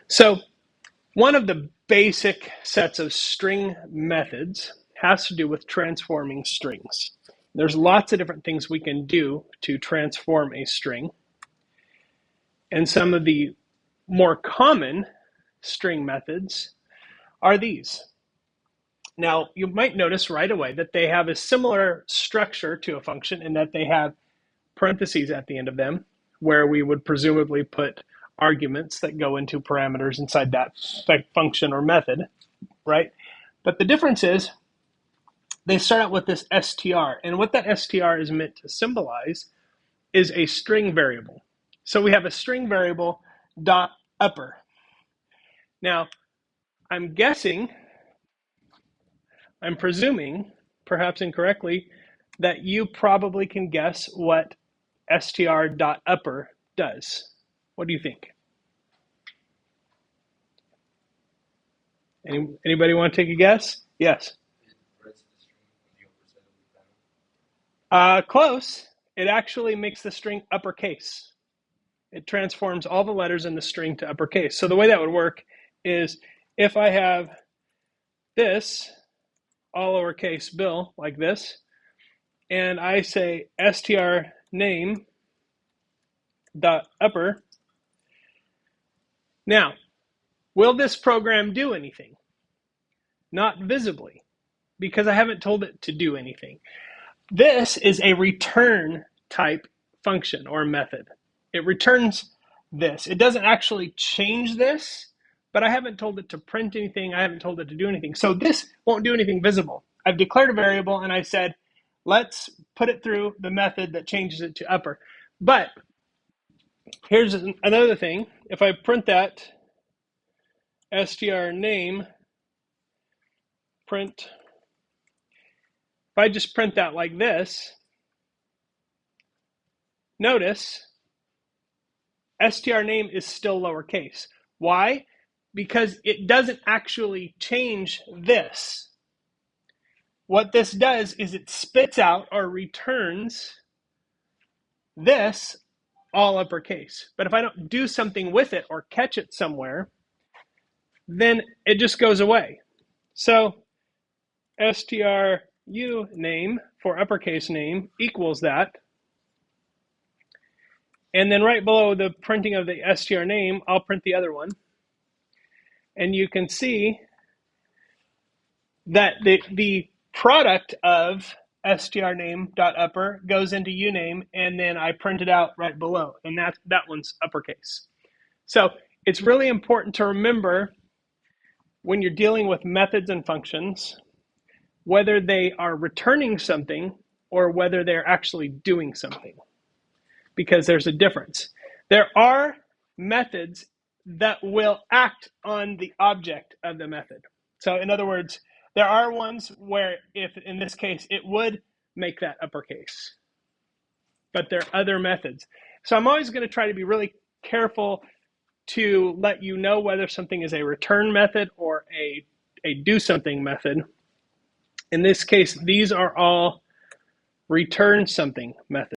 So one of the basic sets of string methods has to do with transforming strings. There's lots of different things we can do to transform a string. And some of the more common string methods are these. Now, you might notice right away that they have a similar structure to a function in that they have parentheses at the end of them, where we would presumably put arguments that go into parameters inside that function or method, right? But the difference is they start out with this str, and what that str is meant to symbolize is a string variable. So we have a string variable dot upper. Now, I'm presuming, perhaps incorrectly, that you probably can guess what str.upper does. What do you think? Anybody want to take a guess? Yes. Close. It actually makes the string uppercase. It transforms all the letters in the string to uppercase. So the way that would work is if I have this, all lowercase Bill, like this, and I say str name dot upper. Now, will this program do anything? Not visibly, because I haven't told it to do anything. This is a return type function or method. It returns this. It doesn't actually change this, but I haven't told it to print anything. I haven't told it to do anything. So this won't do anything visible. I've declared a variable and I said, let's put it through the method that changes it to upper. But here's another thing. If I print that str name print, if I just print that like this, notice str name is still lowercase. Why? Because it doesn't actually change this. What this does is it spits out or returns this all uppercase. But if I don't do something with it or catch it somewhere, then it just goes away. So stru name for uppercase name equals that. And then right below the printing of the str name, I'll print the other one. And you can see that the product of strname.upper goes into uname, and then I print it out right below, and that one's uppercase. So it's really important to remember when you're dealing with methods and functions, whether they are returning something or whether they're actually doing something, because there's a difference. There are methods that will act on the object of the method. So in other words, there are ones where, if in this case, it would make that uppercase. But there are other methods. So I'm always going to try to be really careful to let you know whether something is a return method or a do something method. In this case, these are all return something methods.